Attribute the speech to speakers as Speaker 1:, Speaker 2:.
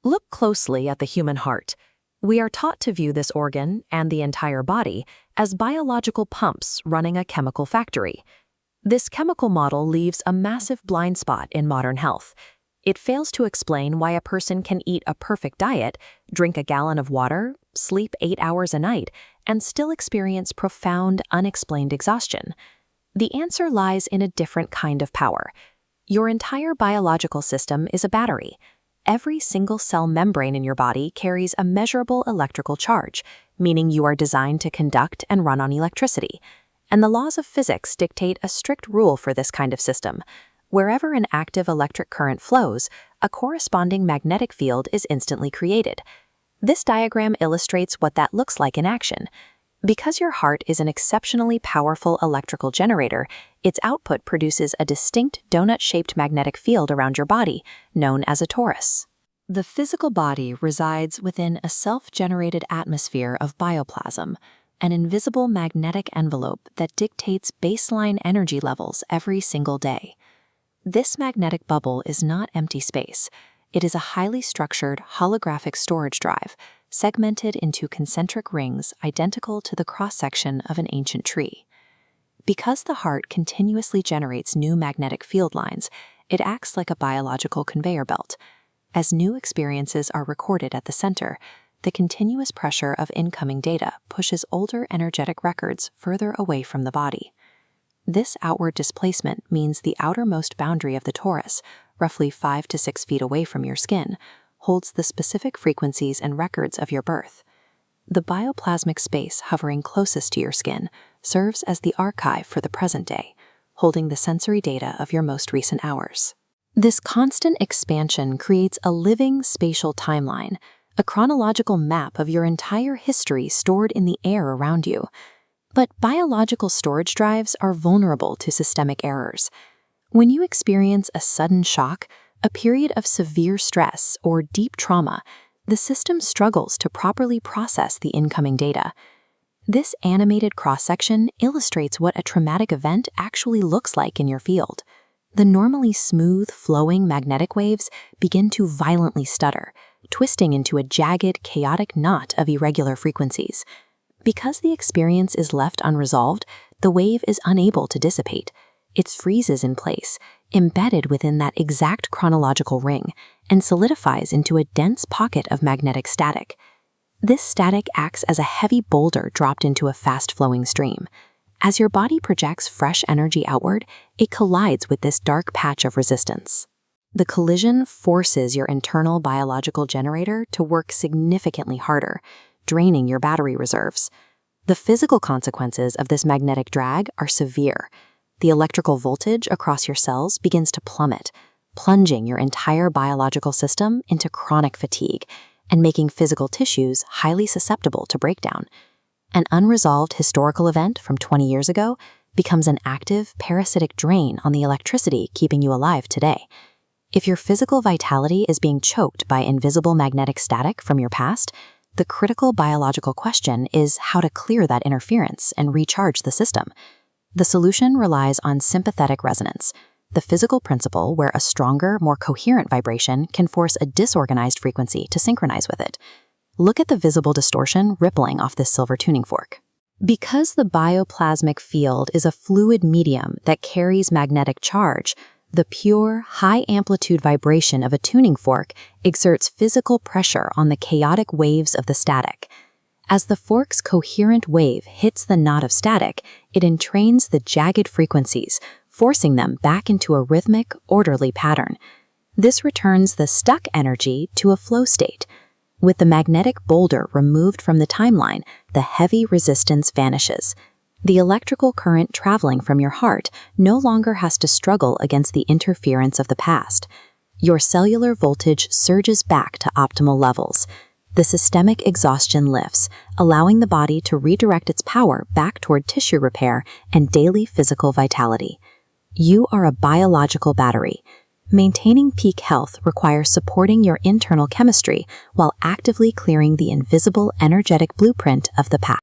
Speaker 1: Look closely at the human heart. We are taught to view this organ and the entire body as biological pumps running a chemical factory. This chemical model leaves a massive blind spot in modern health. It fails to explain why a person can eat a perfect diet, drink a gallon of water, sleep 8 hours a night, and still experience profound, unexplained exhaustion. The answer lies in a different kind of power. Your entire biological system is a battery. Every single cell membrane in your body carries a measurable electrical charge, meaning you are designed to conduct and run on electricity. And the laws of physics dictate a strict rule for this kind of system. Wherever an active electric current flows, a corresponding magnetic field is instantly created. This diagram illustrates what that looks like in action. Because your heart is an exceptionally powerful electrical generator, its output produces a distinct donut-shaped magnetic field around your body, known as a torus. The physical body resides within a self-generated atmosphere of bioplasm, an invisible magnetic envelope that dictates baseline energy levels every single day. This magnetic bubble is not empty space. It is a highly structured holographic storage drive, segmented into concentric rings identical to the cross-section of an ancient tree. Because the heart continuously generates new magnetic field lines, it acts like a biological conveyor belt. As new experiences are recorded at the center, the continuous pressure of incoming data pushes older energetic records further away from the body. This outward displacement means the outermost boundary of the torus, roughly 5 to 6 feet away from your skin, holds the specific frequencies and records of your birth. The bioplasmic space hovering closest to your skin serves as the archive for the present day, holding the sensory data of your most recent hours. This constant expansion creates a living spatial timeline, a chronological map of your entire history stored in the air around you. But biological storage drives are vulnerable to systemic errors. When you experience a sudden shock, a period of severe stress, or deep trauma, the system struggles to properly process the incoming data. This animated cross-section illustrates what a traumatic event actually looks like in your field. The normally smooth, flowing magnetic waves begin to violently stutter, twisting into a jagged, chaotic knot of irregular frequencies. Because the experience is left unresolved, the wave is unable to dissipate. It freezes in place, embedded within that exact chronological ring, and solidifies into a dense pocket of magnetic static. This static acts as a heavy boulder dropped into a fast-flowing stream. As your body projects fresh energy outward, it collides with this dark patch of resistance. The collision forces your internal biological generator to work significantly harder, draining your battery reserves. The physical consequences of this magnetic drag are severe. The electrical voltage across your cells begins to plummet, plunging your entire biological system into chronic fatigue and making physical tissues highly susceptible to breakdown. An unresolved historical event from 20 years ago becomes an active parasitic drain on the electricity keeping you alive today. If your physical vitality is being choked by invisible magnetic static from your past, the critical biological question is how to clear that interference and recharge the system. The solution relies on sympathetic resonance, the physical principle where a stronger, more coherent vibration can force a disorganized frequency to synchronize with it. Look at the visible distortion rippling off this silver tuning fork. Because the bioplasmic field is a fluid medium that carries magnetic charge, the pure, high-amplitude vibration of a tuning fork exerts physical pressure on the chaotic waves of the static. As the fork's coherent wave hits the knot of static, it entrains the jagged frequencies, forcing them back into a rhythmic, orderly pattern. This returns the stuck energy to a flow state. With the magnetic boulder removed from the timeline, the heavy resistance vanishes. The electrical current traveling from your heart no longer has to struggle against the interference of the past. Your cellular voltage surges back to optimal levels. The systemic exhaustion lifts, allowing the body to redirect its power back toward tissue repair and daily physical vitality. You are a biological battery. Maintaining peak health requires supporting your internal chemistry while actively clearing the invisible energetic blueprint of the past.